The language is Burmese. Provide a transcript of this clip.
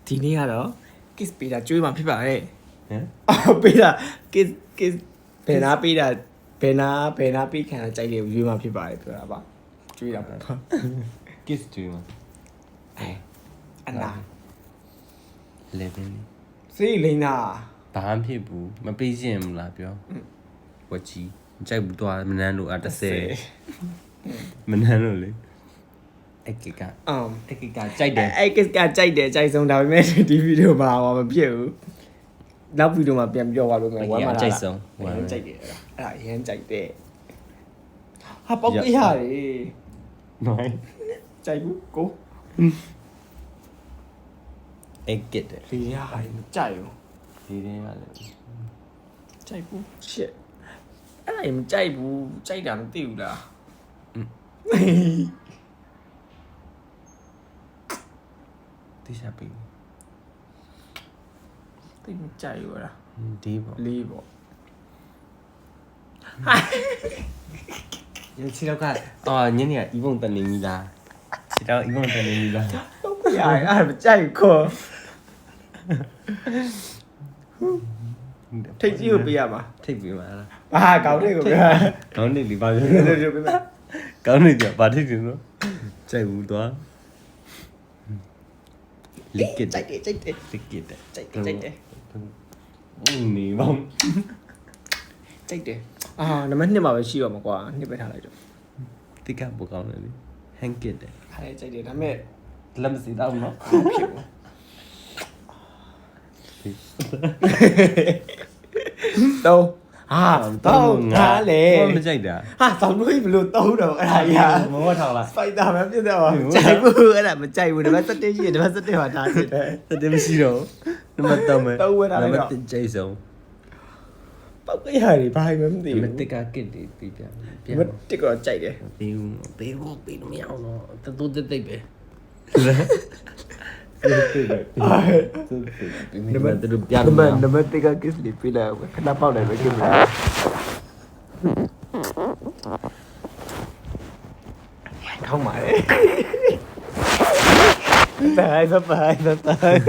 ဒီနေ့ကတော့ kiss ပေးတာကျွေးမှဖြစ်ပါတယ် ဟမ် အော်ပေးတာ kiss ဘယ်နာပေးတာဘယ်နာပေးခံတာကြိုက်တယ်ရွေးမှဖြစ်ပါတယ်ပြောတာပါကျွေးတာပေါ့ kiss တူမ အနာ 11 စေးလိန်နာ ဘာမှဖြစ်ဘူးမပေးချင်ဘူးလားပြောဝက်ကြီးကြိုက်ဘူးတော့မနန်းလို့30မနန်းလို့လေအကကကြိုက်တယ် အဲ့ kiss ကကြိုက်တယ်ကြိုက်ဆုံးဒါပေမဲ့ဒီဗီဒီယိုမှာမဖြစ်ဘူးနောက်ဗီဒီယိုမှာပြန်ပြောသွားလို့မယ်ဝမ်းမှာကြိုက်ဆုံးဝမ်းကြိုက်တယ်အဲ့ဒါအရင်ကြိုက်တယ်ဟာပေါက်ပြရတယ် နိုင် ကြိုက်ဘူးကို အကတဲ့ ဒီရဟာကြိုက်ဘူး ဒီထဲကလည်း ကြိုက်ဘူး shit အဲ့ဒါမကြိုက်ဘူးကြိုက်တာမသိဘူးလား တိကျပြီ သိမကြိုက်ဘူးလား ဒီပေါ့ လေးပေါ့ ရချီတော့ကအော်ညနေကဤပုံတန်နေပြီလားချီတော့ဤပုံတန်နေပြီလား တော့မရအဲ့ဒါမကြိုက်ခေါ်ထိတ်ကြီးကိုပေးရမှာ ထိတ်ပြီမလား ဘာကောင်းတဲ့ကိုပေးရ ကောင်းနေလीပါပြော လို့ပေးမယ် ကောင်းနေကြပါထိတ်တယ်နော်ကြိုက်ဘူးတော့လစ်ကစ် ကြိုက်တယ်ကြိုက်တယ် လစ်ကစ်တဲ့ ကြိုက်တယ် နေပေါင်း ကြိုက်တယ်အာနံပါတ်2မှာပဲရှိတော့မှာကွာနှစ်ပဲထားလိုက်တော့ တိကပိုကောင်းတယ်လေဟန်ကစ်တဲ့ ခါလေးကြိုက်တယ်ဒါပေမဲ့ လက်မစီတော့နော် ဖြစ်ဘူးတော့တော့ငါလေ ဘာမကြိုက်တာ ဟာသောင်းလို့ဘလို့တုံးတော့အဲ့ဒါကြီး မဟုတ်ထောက်လား စပိုက်တာပဲပြစ်တော့ကြိုက်ဘူးအဲ့ဒါမကြိုက်ဘူးဒါပေမဲ့17ရှိတယ်ဒါပေမဲ့17မှာထားတယ် တက်မရှိတော့နံပါတ်3ပဲ တော့ဝယ်တာ နံ လေ ပါ တော့ တ်1ကြိုက်ဆုံး ပောက်ကြရတယ်ဘာမှမသိ နံ ဘူး ပါတ်1ကကစ်တွေပြီးပြန် နံပါတ်1ကတော့ကြိုက်တယ် ပြီးဘူးပြီးလို့မရအောင်တော့တူတိတ်ပဲနံပါတ်2ပြ နံပါတ်နံပါတ်1က kiss လေးပြလိုက်ခဏပေါက်လိုက်ပဲ kiss လေးကောင်းပါလေဘိုင်